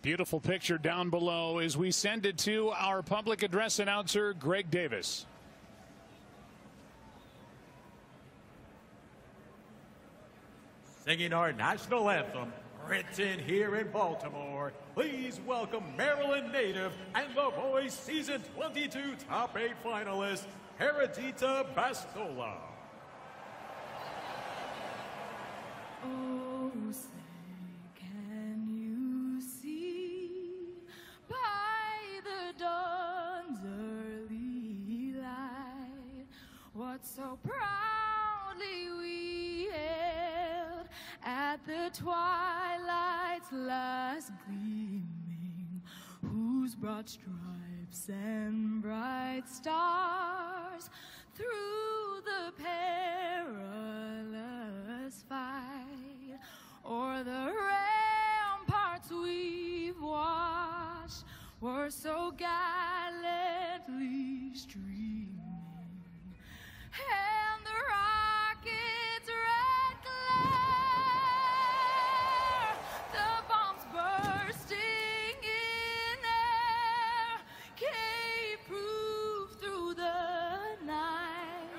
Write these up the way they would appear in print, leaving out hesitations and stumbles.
Beautiful picture down below as we send it to our public address announcer, Greg Davis. Singing our national anthem, written here in Baltimore, please welcome Maryland native and the Voice Season 22 Top 8 finalist, Heredita Bastola. Oh, say, can you see by the dawn's early light what so proudly we hailed at the twilight's last gleaming, whose broad stripes and bright stars through the perilous fight o'er the ramparts we've watched were so gallantly streaming, and the rocket's red glare, the bombs bursting in air, gave proof through the night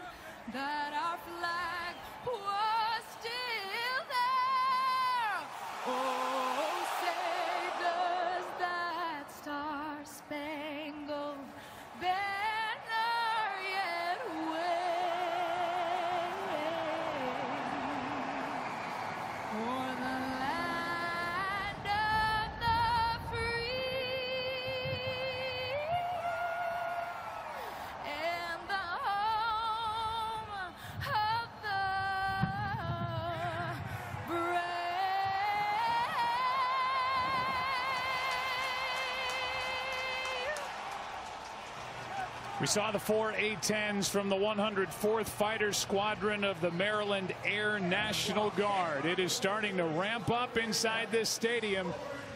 that our flag was still there. Oh, say does that star-spangled banner yet wave o'er the land of the free and the home of the brave. We saw the 4 A-10s from the 104th Fighter Squadron of the Maryland Air National Guard. It is starting to ramp up inside this stadium.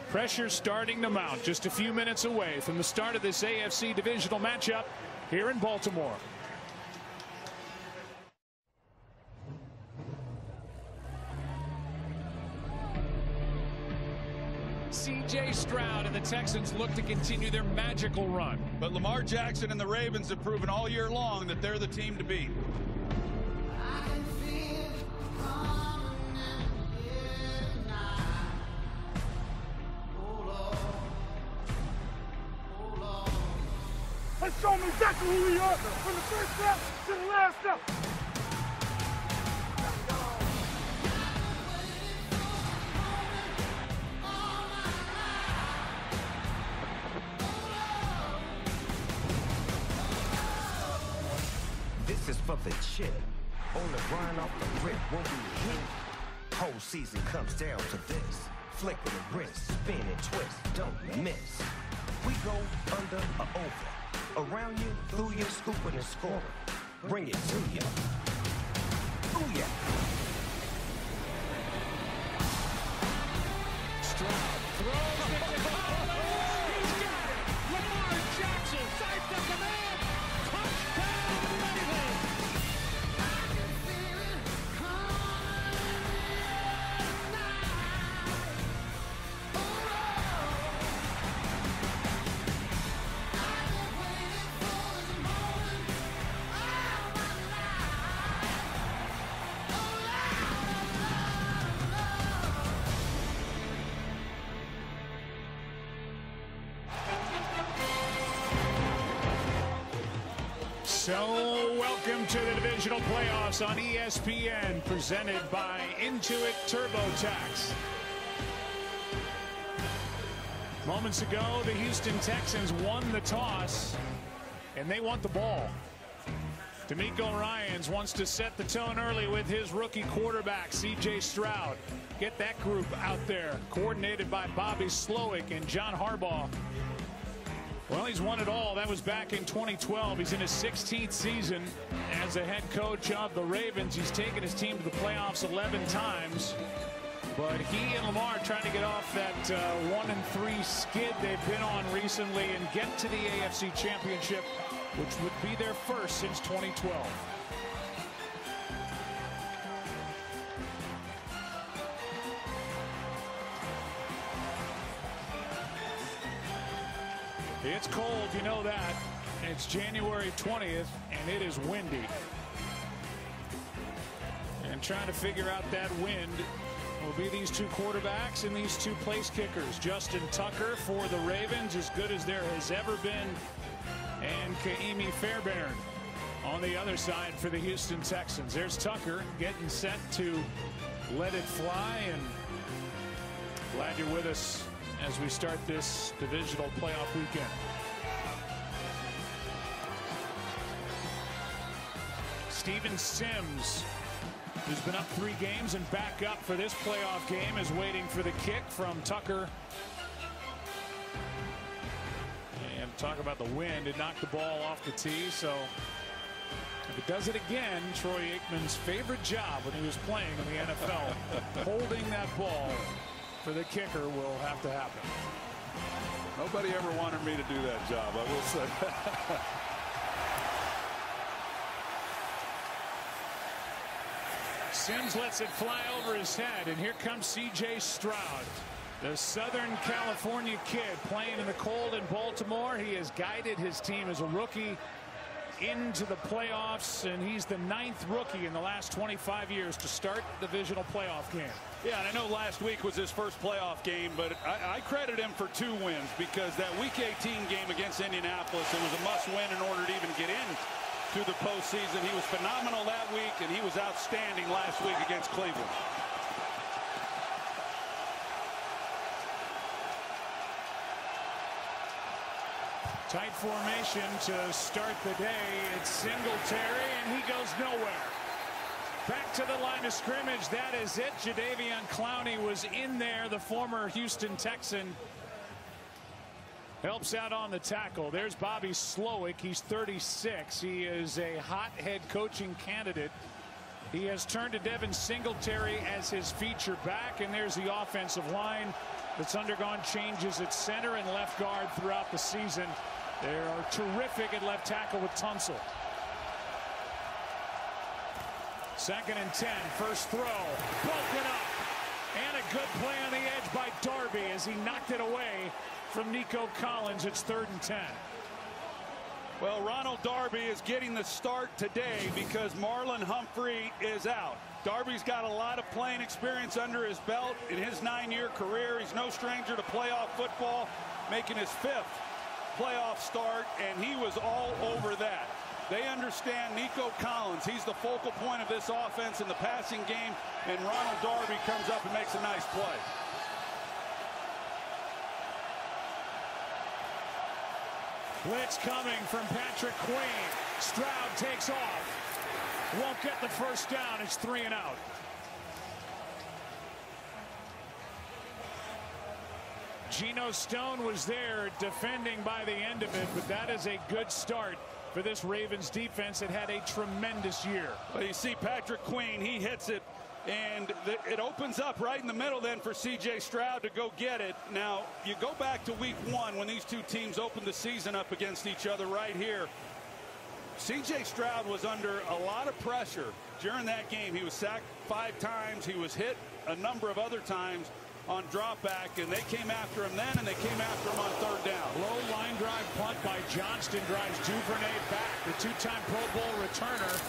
Pressure starting to mount just a few minutes away from the start of this AFC Divisional matchup here in Baltimore. C.J. Stroud and the Texans look to continue their magical run. But Lamar Jackson and the Ravens have proven all year long that they're the team to beat. Let's show them exactly who we are, from the first step to the last step. This is for the chip. On the grind off the rip, when we hit, whole season comes down to this. Flick of the wrist, spin and twist, don't miss. We go under or over. Around you, through you, scooping and scoring. Bring it to you. Ooh, yeah. Stroud throws it to Holland. He's got it. Lamar Jackson sides the command. Touchdown, Ravens. So welcome to the divisional playoffs on ESPN, presented by Intuit TurboTax. Moments ago, the Houston Texans won the toss, and they want the ball. D'Amico Ryans wants to set the tone early with his rookie quarterback, C.J. Stroud. Get that group out there, coordinated by Bobby Slowick and John Harbaugh. Well, he's won it all. That was back in 2012. He's in his 16th season as the head coach of the Ravens. He's taken his team to the playoffs 11 times. But he and Lamar trying to get off that 1-3 skid they've been on recently and get to the AFC Championship, which would be their first since 2012. It's cold, you know that. It's January 20th, and it is windy. And trying to figure out that wind will be these two quarterbacks and these two place kickers. Justin Tucker for the Ravens, as good as there has ever been, and Kaimi Fairbairn on the other side for the Houston Texans. There's Tucker getting set to let it fly, and glad you're with us as we start this divisional playoff weekend. Steven Sims, who's been up 3 games and back up for this playoff game, is waiting for the kick from Tucker. And talk about the wind, it knocked the ball off the tee. So if it does it again, Troy Aikman's favorite job when he was playing in the NFL, holding that ball for the kicker, will have to happen. Nobody ever wanted me to do that job, I will say. Sims lets it fly over his head, and here comes C.J. Stroud, the Southern California kid playing in the cold in Baltimore. He has guided his team as a rookie into the playoffs, and he's the 9th rookie in the last 25 years to start the divisional playoff game. Yeah, and I know last week was his first playoff game, but I credit him for 2 wins, because that Week 18 game against Indianapolis, it was a must-win in order to even get in to the postseason. He was phenomenal that week, and he was outstanding last week against Cleveland. Tight formation to start the day. It's Singletary, and he goes nowhere. Back to the line of scrimmage. That is it. Jadeveon Clowney was in there, the former Houston Texan. Helps out on the tackle. There's Bobby Slowick. He's 36. He is a hot head coaching candidate. He has turned to Devin Singletary as his feature back, and there's the offensive line that's undergone changes at center and left guard throughout the season. They are terrific at left tackle with Tunsil. 2nd and 10. First throw. Broken up. And a good play on the edge by Darby as he knocked it away from Nico Collins. It's 3rd and 10. Well, Ronald Darby is getting the start today because Marlon Humphrey is out. Darby's got a lot of playing experience under his belt in his 9-year career. He's no stranger to playoff football, making his 5th playoff start, and he was all over that. They understand Nico Collins. He's the focal point of this offense in the passing game, and Ronald Darby comes up and makes a nice play. Blitz coming from Patrick Queen. Stroud takes off. Won't get the first down. It's 3 and out. Geno Stone was there defending by the end of it, but that is a good start for this Ravens defense that had a tremendous year. Well, you see Patrick Queen, he hits it, and it opens up right in the middle then for C.J. Stroud to go get it. Now, you go back to week 1 when these two teams opened the season up against each other right here. C.J. Stroud was under a lot of pressure during that game. He was sacked 5 times. He was hit a number of other times on drop back, and they came after him then, and they came after him on 3rd down. Low line drive punt by Johnston drives Duvernay back. The 2-time Pro Bowl returner.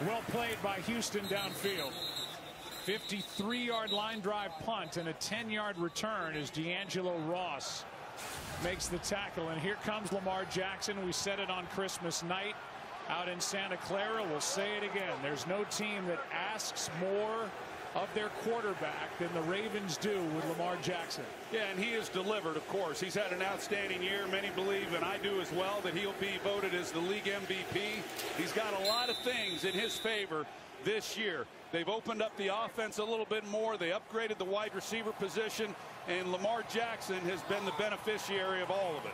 Well played by Houston downfield. 53-yard line drive punt and a 10-yard return as D'Angelo Ross makes the tackle. And here comes Lamar Jackson. We said it on Christmas night out in Santa Clara. We'll say it again. There's no team that asks more of their quarterback than the Ravens do with Lamar Jackson. Yeah, and he has delivered, of course. He's had an outstanding year. Many believe, and I do as well, that he'll be voted as the league MVP. He's got a lot of things in his favor this year. They've opened up the offense a little bit more. They upgraded the wide receiver position, and Lamar Jackson has been the beneficiary of all of it.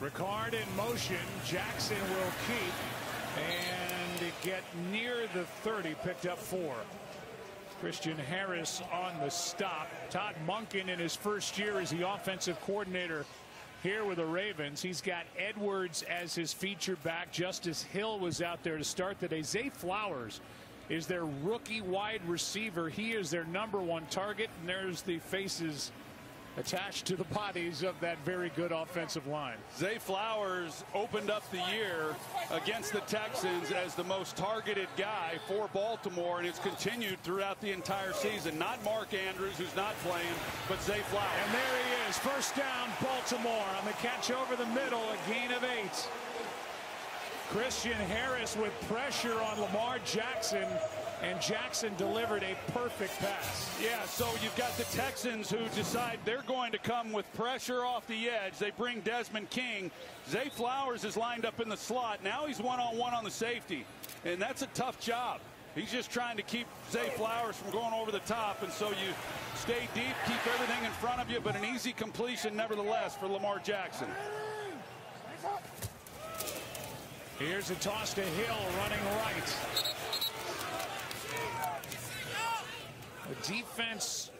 Ricard in motion. Jackson will keep and get near the 30, picked up 4. Christian Harris on the stop. Todd Monken in his first year as the offensive coordinator here with the Ravens. He's got Edwards as his feature back. Justice Hill was out there to start the day. Zay Flowers is their rookie wide receiver. He is their #1 target, and there's the faces attached to the bodies of that very good offensive line. Zay Flowers opened up the year against the Texans as the most targeted guy for Baltimore, and it's continued throughout the entire season. Not Mark Andrews, who's not playing, but Zay Flowers. And there he is, first down, Baltimore on the catch over the middle, a gain of 8. Christian Harris with pressure on Lamar Jackson, and Jackson delivered a perfect pass. Yeah, so you've got the Texans who decide they're going to come with pressure off the edge. They bring Desmond King. Zay Flowers is lined up in the slot. Now he's one-on-one on the safety, and that's a tough job. He's just trying to keep Zay Flowers from going over the top, and so you stay deep, keep everything in front of you, but an easy completion nevertheless for Lamar Jackson. Here's a toss to Hill, running right. A defense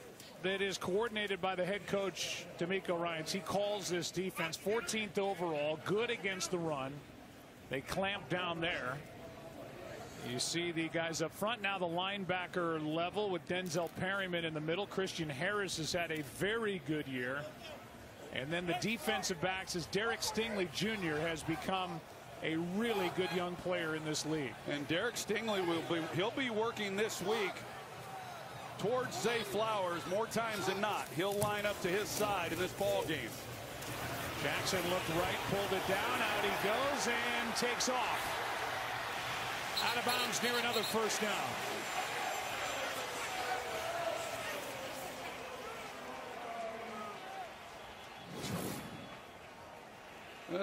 that is coordinated by the head coach, D'Amico Ryans. He calls this defense 14th overall, good against the run. They clamp down there. You see the guys up front. Now the linebacker level with Denzel Perryman in the middle. Christian Harris has had a very good year. And then the defensive backs, as Derek Stingley Jr. has become a really good young player in this league. And Derek Stingley he'll be working this week towards Zay Flowers more times than not. He'll line up to his side in this ball game. Jackson looked right, pulled it down, out he goes, and takes off. Out of bounds near another first down.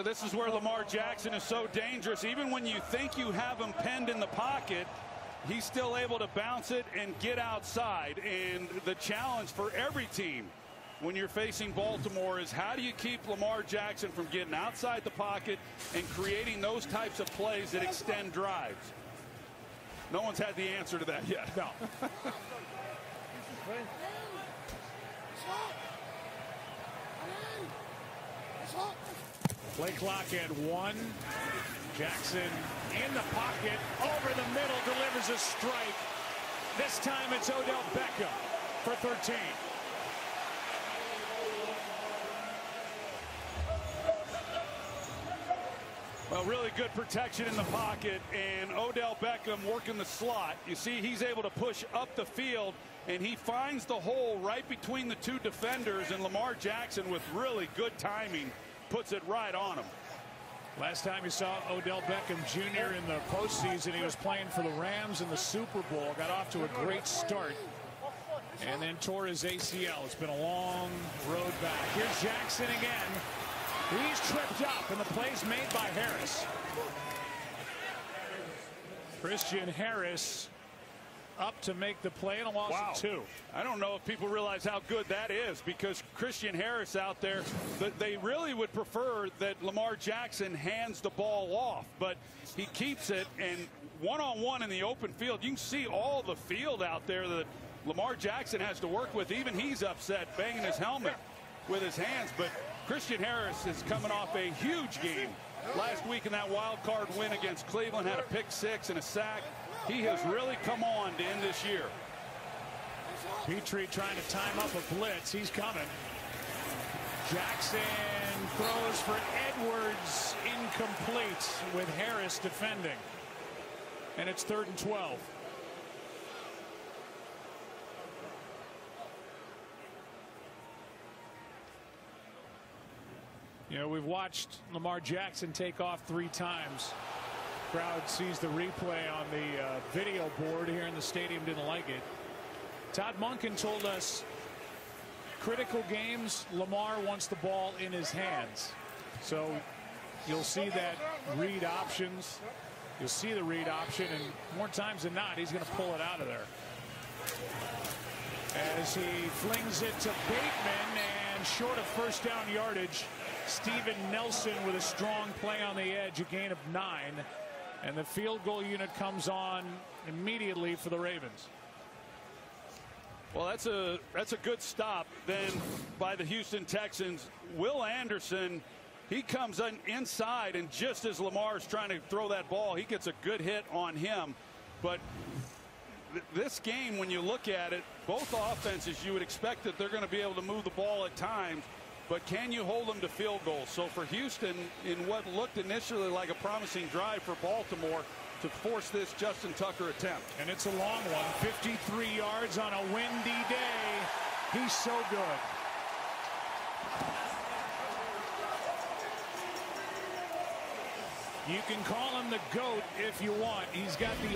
This is where Lamar Jackson is so dangerous. Even when you think you have him penned in the pocket, he's still able to bounce it and get outside. And the challenge for every team when you're facing Baltimore is how do you keep Lamar Jackson from getting outside the pocket and creating those types of plays that extend drives. No one's had the answer to that yet. No. Play clock at 1. Jackson in the pocket, over the middle, delivers a strike. This time it's Odell Beckham for 13. Well, really good protection in the pocket, and Odell Beckham working the slot. You see he's able to push up the field, and he finds the hole right between the two defenders, and Lamar Jackson with really good timing puts it right on him. Last time you saw Odell Beckham Jr. in the postseason, he was playing for the Rams in the Super Bowl. Got off to a great start and then tore his ACL. It's been a long road back. Here's Jackson again. He's tripped up, and the play's made by Harris. Christian Harris up to make the play, and a loss of 2. I don't know if people realize how good that is, because Christian Harris out there, they really would prefer that Lamar Jackson hands the ball off, but he keeps it, and one-on-one in the open field, you can see all the field out there that Lamar Jackson has to work with. Even he's upset, banging his helmet with his hands. But Christian Harris is coming off a huge game last week in that wild card win against Cleveland. Had a pick 6 and a sack. He has really come on to end this year. Petrie trying to time up a blitz. He's coming. Jackson throws for Edwards, incomplete, with Harris defending. And it's 3rd and 12. You know, we've watched Lamar Jackson take off 3 times. Crowd sees the replay on the video board here in the stadium, didn't like it. Todd Monken told us critical games, Lamar wants the ball in his hands. So you'll see that read options. You'll see the read option, and more times than not, he's going to pull it out of there. As he flings it to Bateman, and short of first down yardage, Steven Nelson with a strong play on the edge, a gain of 9. And the field goal unit comes on immediately for the Ravens. Well, that's a good stop then by the Houston Texans. Will Anderson, he comes inside, and just as Lamar is trying to throw that ball, he gets a good hit on him. But this game, when you look at it, both offenses, you would expect that they're going to be able to move the ball at times, but can you hold them to field goals? So for Houston, in what looked initially like a promising drive for Baltimore, to force this Justin Tucker attempt. And it's a long one, 53 yards on a windy day. He's so good. You can call him the GOAT if you want. He's got the